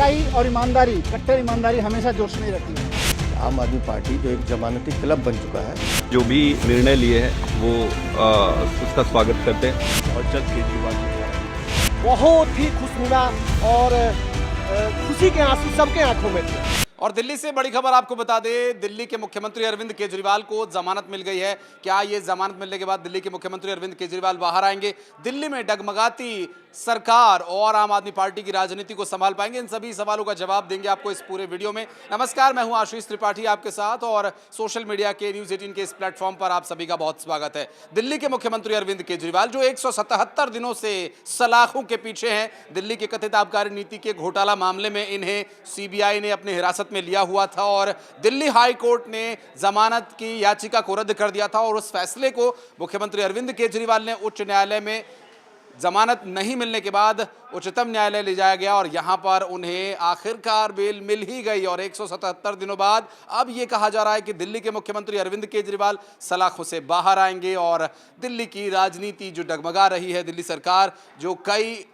सच्चाई और ईमानदारी, कट्टर ईमानदारी हमेशा जोश में रहती है। आम आदमी पार्टी जो एक जमानती क्लब बन चुका है, जो भी निर्णय लिए हैं वो उसका स्वागत करते हैं। और जल्द केजरीवाल जी बहुत ही खुशनुमा और खुशी के आंसू सबके आंखों में थे। और दिल्ली से बड़ी खबर आपको बता दें, दिल्ली के मुख्यमंत्री अरविंद केजरीवाल को जमानत मिल गई है। क्या ये जमानत मिलने के बाद दिल्ली के मुख्यमंत्री अरविंद केजरीवाल बाहर आएंगे? दिल्ली में डगमगाती सरकार और आम आदमी पार्टी की राजनीति को संभाल पाएंगे? इन सभी सवालों का जवाब देंगे आपको इस पूरे वीडियो में। नमस्कार, मैं हूं आशीष त्रिपाठी आपके साथ और सोशल मीडिया के न्यूज 18 के इस प्लेटफॉर्म पर आप सभी का बहुत स्वागत है। दिल्ली के मुख्यमंत्री अरविंद केजरीवाल जो 177 दिनों से सलाखों के पीछे हैं, दिल्ली के कथित आबकारी नीति के घोटाला मामले में इन्हें सीबीआई ने अपने हिरासत में लिया हुआ था और दिल्ली हाई कोर्ट ने जमानत की याचिका को रद्द कर दिया था और उस फैसले को मुख्यमंत्री अरविंद केजरीवाल ने उच्च न्यायालय में जमानत नहीं मिलने के बाद उच्चतम न्यायालय ले जाया गया और यहां पर उन्हें आखिरकार बेल मिल ही गई। और 177 दिनों बाद अब यह कहा जा रहा है कि दिल्ली के मुख्यमंत्री अरविंद केजरीवाल सलाखों से बाहर आएंगे और दिल्ली की राजनीति जो डगमगा रही है, दिल्ली सरकार जो कई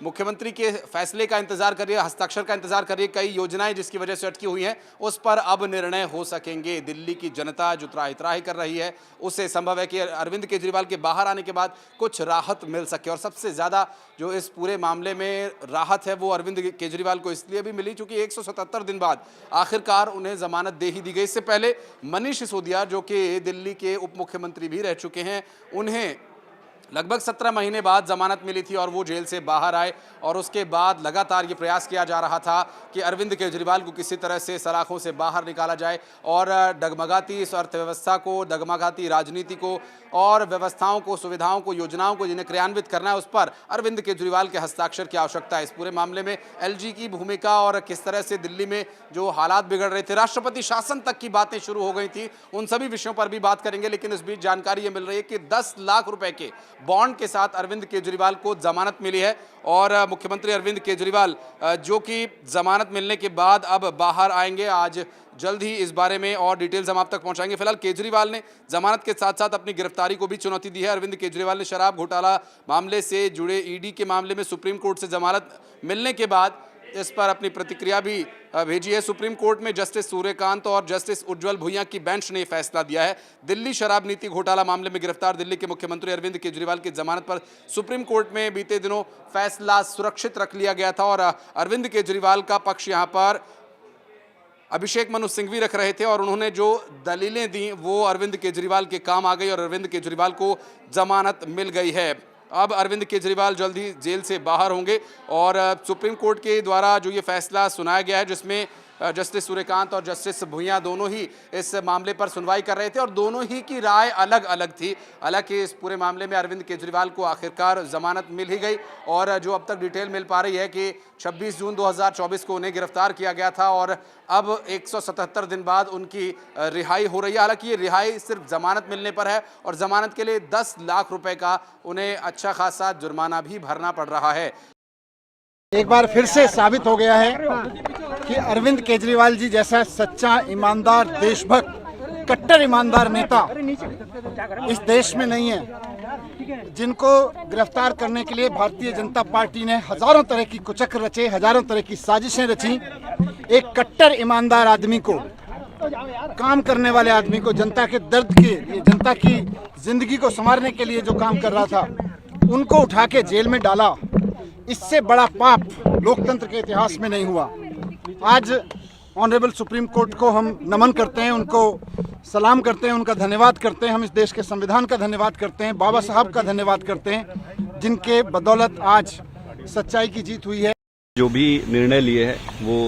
मुख्यमंत्री के फैसले का इंतजार कर रही है, हस्ताक्षर का इंतजार कर रही है, कई योजनाएं जिसकी वजह से अटकी हुई हैं, उस पर अब निर्णय हो सकेंगे। दिल्ली की जनता जो त्राही कर रही है, उससे संभव है कि अरविंद केजरीवाल के बाहर आने के बाद कुछ राहत मिल सके। और सबसे ज़्यादा जो इस पूरे मामले में राहत है वो अरविंद केजरीवाल को इसलिए भी मिली क्योंकि 177 दिन बाद आखिरकार उन्हें जमानत दे ही दी गई। इससे पहले मनीष सिसोदिया जो कि दिल्ली के उप मुख्यमंत्री भी रह चुके हैं, उन्हें लगभग 17 महीने बाद जमानत मिली थी और वो जेल से बाहर आए और उसके बाद लगातार ये प्रयास किया जा रहा था कि अरविंद केजरीवाल को किसी तरह से सलाखों से बाहर निकाला जाए और डगमगाती इस अर्थव्यवस्था को, डगमगाती राजनीति को और व्यवस्थाओं को, सुविधाओं को, योजनाओं को जिन्हें क्रियान्वित करना है, उस पर अरविंद केजरीवाल के हस्ताक्षर की आवश्यकता है। इस पूरे मामले में एलजी की भूमिका और किस तरह से दिल्ली में जो हालात बिगड़ रहे थे, राष्ट्रपति शासन तक की बातें शुरू हो गई थी, उन सभी विषयों पर भी बात करेंगे। लेकिन इस बीच जानकारी ये मिल रही है कि 10 लाख रुपए के बॉन्ड के साथ अरविंद केजरीवाल को जमानत मिली है और मुख्यमंत्री अरविंद केजरीवाल जो कि जमानत मिलने के बाद अब बाहर आएंगे। आज जल्द ही इस बारे में और डिटेल्स हम आप तक पहुंचाएंगे। फिलहाल केजरीवाल ने जमानत के साथ साथ अपनी गिरफ्तारी को भी चुनौती दी है। अरविंद केजरीवाल ने शराब घोटाला मामले से जुड़े ईडी के मामले में सुप्रीम कोर्ट से जमानत मिलने के बाद इस पर अपनी प्रतिक्रिया भी भेजी है। सुप्रीम कोर्ट में जस्टिस सूर्यकांत और जस्टिस उज्जवल भुइयां की बेंच ने फैसला दिया है। दिल्ली शराब नीति घोटाला मामले में गिरफ्तार दिल्ली के मुख्यमंत्री अरविंद केजरीवाल की जमानत पर सुप्रीम कोर्ट में बीते दिनों फैसला सुरक्षित रख लिया गया था और अरविंद केजरीवाल का पक्ष यहां पर अभिषेक मनु सिंघवी रख रहे थे और उन्होंने जो दलीलें दी वो अरविंद केजरीवाल के काम आ गई और अरविंद केजरीवाल को जमानत मिल गई है। अब अरविंद केजरीवाल जल्द ही जेल से बाहर होंगे और सुप्रीम कोर्ट के द्वारा जो ये फैसला सुनाया गया है, जिसमें जस्टिस सूर्यकांत और जस्टिस भुइयां दोनों ही इस मामले पर सुनवाई कर रहे थे और दोनों ही की राय अलग अलग थी। हालांकि इस पूरे मामले में अरविंद केजरीवाल को आखिरकार जमानत मिल ही गई और जो अब तक डिटेल मिल पा रही है कि 26 जून 2024 को उन्हें गिरफ्तार किया गया था और अब 177 दिन बाद उनकी रिहाई हो रही है। हालांकि ये रिहाई सिर्फ जमानत मिलने पर है और जमानत के लिए 10 लाख रुपए का उन्हें अच्छा खासा जुर्माना भी भरना पड़ रहा है। एक बार फिर से साबित हो गया है कि अरविंद केजरीवाल जी जैसा सच्चा, ईमानदार, देशभक्त, कट्टर ईमानदार नेता इस देश में नहीं है। जिनको गिरफ्तार करने के लिए भारतीय जनता पार्टी ने हजारों तरह की कुचक्र रचे, हजारों तरह की साजिशें रची। एक कट्टर ईमानदार आदमी को, काम करने वाले आदमी को, जनता के दर्द के, जनता की जिंदगी को संवारने के लिए जो काम कर रहा था, उनको उठा के जेल में डाला। इससे बड़ा पाप लोकतंत्र के इतिहास में नहीं हुआ। आज ऑनरेबल सुप्रीम कोर्ट को हम नमन करते हैं, उनको सलाम करते हैं, उनका धन्यवाद करते हैं। हम इस देश के संविधान का धन्यवाद करते हैं, बाबा साहब का धन्यवाद करते हैं, जिनके बदौलत आज सच्चाई की जीत हुई है। जो भी निर्णय लिए हैं वो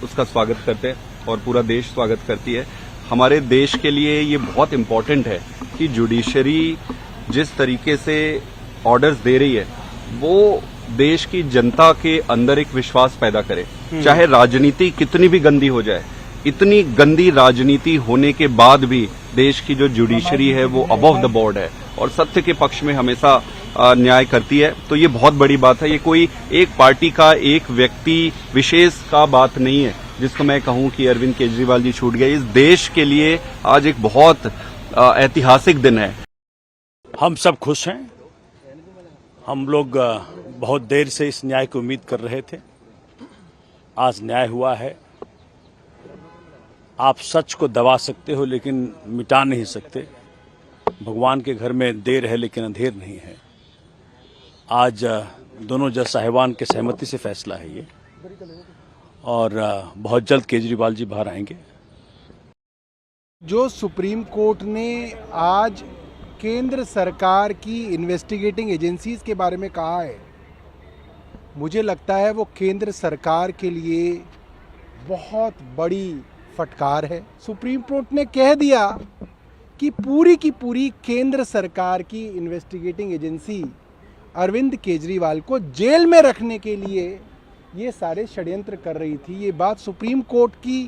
उसका स्वागत करते हैं और पूरा देश स्वागत करती है। हमारे देश के लिए ये बहुत इम्पोर्टेंट है कि जुडिशरी जिस तरीके से ऑर्डर्स दे रही है वो देश की जनता के अंदर एक विश्वास पैदा करे। चाहे राजनीति कितनी भी गंदी हो जाए, इतनी गंदी राजनीति होने के बाद भी देश की जो जुडिशरी है वो अबव द बोर्ड है और सत्य के पक्ष में हमेशा न्याय करती है। तो ये बहुत बड़ी बात है। ये कोई एक पार्टी का, एक व्यक्ति विशेष का बात नहीं है जिसको मैं कहूं कि अरविंद केजरीवाल जी छूट गए। इस देश के लिए आज एक बहुत ऐतिहासिक दिन है। हम सब खुश हैं। हम लोग बहुत देर से इस न्याय की उम्मीद कर रहे थे आज न्याय हुआ है। आप सच को दबा सकते हो लेकिन मिटा नहीं सकते। भगवान के घर में देर है लेकिन अंधेर नहीं है। आज दोनों जज साहिबान के सहमति से फैसला है ये, और बहुत जल्द केजरीवाल जी बाहर आएंगे। जो सुप्रीम कोर्ट ने आज केंद्र सरकार की इन्वेस्टिगेटिंग एजेंसीज के बारे में कहा है, मुझे लगता है वो केंद्र सरकार के लिए बहुत बड़ी फटकार है। सुप्रीम कोर्ट ने कह दिया कि पूरी की पूरी केंद्र सरकार की इन्वेस्टिगेटिंग एजेंसी अरविंद केजरीवाल को जेल में रखने के लिए ये सारे षड्यंत्र कर रही थी। ये बात सुप्रीम कोर्ट की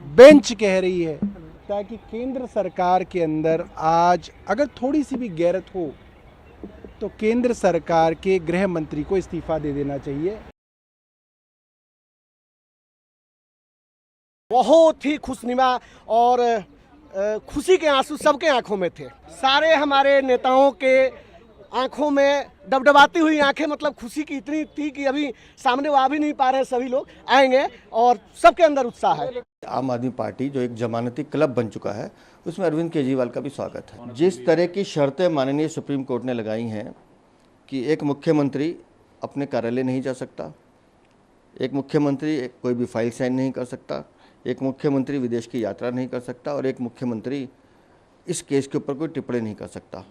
बेंच कह रही है, ताकि केंद्र सरकार के अंदर आज अगर थोड़ी सी भी गैरत हो तो केंद्र सरकार के गृह मंत्री को इस्तीफा दे देना चाहिए। बहुत ही खुशनुमा और खुशी के आंसू सबके आंखों में थे। सारे हमारे नेताओं के आंखों में डबडबाती हुई आंखें, मतलब खुशी की इतनी थी कि अभी सामने वो आ भी नहीं पा रहे। सभी लोग आएंगे और सबके अंदर उत्साह है। आम आदमी पार्टी जो एक जमानती क्लब बन चुका है, उसमें अरविंद केजरीवाल का भी स्वागत है। जिस तरह की शर्तें माननीय सुप्रीम कोर्ट ने लगाई हैं कि एक मुख्यमंत्री अपने कार्यालय नहीं जा सकता, एक मुख्यमंत्री कोई भी फाइल साइन नहीं कर सकता, एक मुख्यमंत्री विदेश की यात्रा नहीं कर सकता और एक मुख्यमंत्री इस केस के ऊपर कोई टिप्पणी नहीं कर सकता,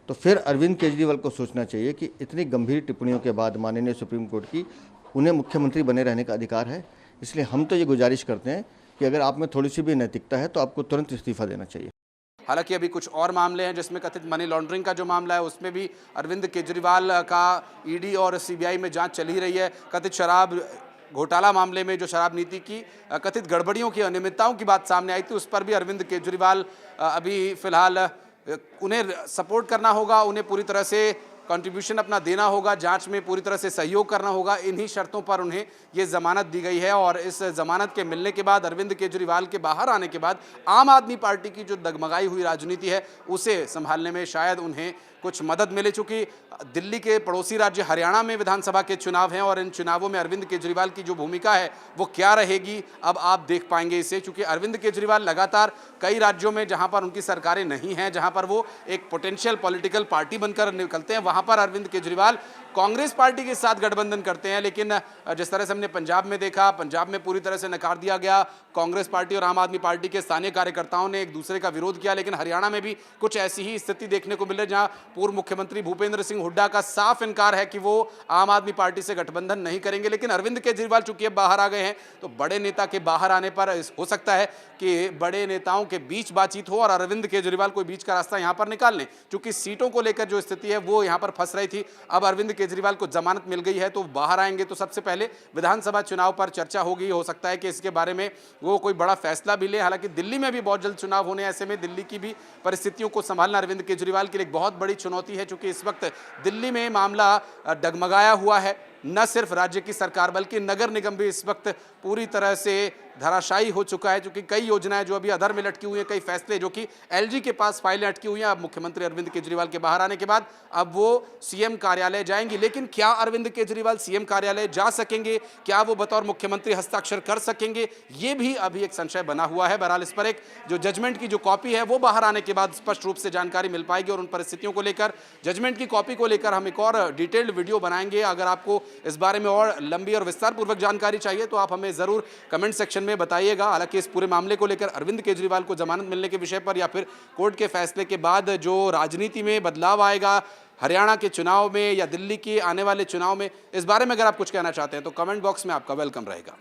तो फिर अरविंद केजरीवाल को सोचना चाहिए कि इतनी गंभीर टिप्पणियों के बाद माननीय सुप्रीम कोर्ट की उन्हें मुख्यमंत्री बने रहने का अधिकार है। इसलिए हम तो ये गुजारिश करते हैं कि अगर आप में थोड़ी सी भी नैतिकता है तो आपको तुरंत इस्तीफा देना चाहिए। हालांकि अभी कुछ और मामले हैं जिसमें कथित मनी लॉन्ड्रिंग का जो मामला है उसमें भी अरविंद केजरीवाल का ईडी और सीबीआई में जांच चल ही रही है। कथित शराब घोटाला मामले में जो शराब नीति की कथित गड़बड़ियों की अनियमितताओं की बात सामने आई थी, उस पर भी अरविंद केजरीवाल अभी फिलहाल उन्हें सपोर्ट करना होगा, उन्हें पूरी तरह से कंट्रीब्यूशन अपना देना होगा, जांच में पूरी तरह से सहयोग करना होगा। इन्हीं शर्तों पर उन्हें ये जमानत दी गई है और इस जमानत के मिलने के बाद, अरविंद केजरीवाल के बाहर आने के बाद आम आदमी पार्टी की जो डगमगाई हुई राजनीति है उसे संभालने में शायद उन्हें कुछ मदद मिले। चूंकि दिल्ली के पड़ोसी राज्य हरियाणा में विधानसभा के चुनाव हैं और इन चुनावों में अरविंद केजरीवाल की जो भूमिका है वो क्या रहेगी, अब आप देख पाएंगे इसे। चूंकि अरविंद केजरीवाल लगातार कई राज्यों में जहां पर उनकी सरकारें नहीं हैं, जहां पर वो एक पोटेंशियल पॉलिटिकल पार्टी बनकर निकलते हैं, वहां पर अरविंद केजरीवाल कांग्रेस पार्टी के साथ गठबंधन करते हैं। लेकिन जिस तरह से हमने पंजाब में देखा, पंजाब में पूरी तरह से नकार दिया गया। कांग्रेस पार्टी और आम आदमी पार्टी के स्थानीय कार्यकर्ताओं ने एक दूसरे का विरोध किया। लेकिन हरियाणा में भी कुछ ऐसी ही स्थिति देखने को मिल रही है, जहां पूर्व मुख्यमंत्री भूपेंद्र सिंह हुड्डा का साफ इनकार है कि वो आम आदमी पार्टी से गठबंधन नहीं करेंगे। लेकिन अरविंद केजरीवाल चूंकि अब बाहर आ गए हैं, तो बड़े नेता के बाहर आने पर हो सकता है कि बड़े नेताओं के बीच बातचीत हो और अरविंद केजरीवाल कोई बीच का रास्ता यहां पर निकाल लें। चूंकि सीटों को लेकर जो स्थिति है वो यहां पर फंस रही थी, अब अरविंद केजरीवाल को जमानत मिल गई है तो बाहर आएंगे तो सबसे पहले विधानसभा चुनाव पर चर्चा होगी। हो सकता है कि इसके बारे में वो कोई बड़ा फैसला भी ले। हालांकि दिल्ली में भी बहुत जल्द चुनाव होने, ऐसे में दिल्ली की भी परिस्थितियों को संभालना अरविंद केजरीवाल के लिए एक बहुत बड़ी चुनौती है। चूंकि इस वक्त दिल्ली में मामला डगमगाया हुआ है, न सिर्फ राज्य की सरकार बल्कि नगर निगम भी इस वक्त पूरी तरह से धराशायी हो चुका है। क्योंकि कई योजनाएं जो अभी अधर में लटकी हुई हैं, कई फैसले जो कि एलजी के पास फाइलें अटकी हुई हैं, अब मुख्यमंत्री अरविंद केजरीवाल के बाहर आने के बाद अब वो सीएम कार्यालय जाएंगी। लेकिन क्या अरविंद केजरीवाल सीएम कार्यालय जा सकेंगे, क्या वो बतौर मुख्यमंत्री हस्ताक्षर कर सकेंगे, ये भी अभी एक संशय बना हुआ है। बहरहाल इस पर एक जो जजमेंट की जो कॉपी है वो बाहर आने के बाद स्पष्ट रूप से जानकारी मिल पाएगी और उन परिस्थितियों को लेकर, जजमेंट की कॉपी को लेकर हम एक और डिटेल्ड वीडियो बनाएंगे। अगर आपको इस बारे में और लंबी और विस्तार पूर्वक जानकारी चाहिए तो आप हमें जरूर कमेंट सेक्शन में बताइएगा। हालांकि इस पूरे मामले को लेकर अरविंद केजरीवाल को जमानत मिलने के विषय पर या फिर कोर्ट के फैसले के बाद जो राजनीति में बदलाव आएगा, हरियाणा के चुनाव में या दिल्ली के आने वाले चुनाव में, इस बारे में अगर आप कुछ कहना चाहते हैं तो कमेंट बॉक्स में आपका वेलकम रहेगा।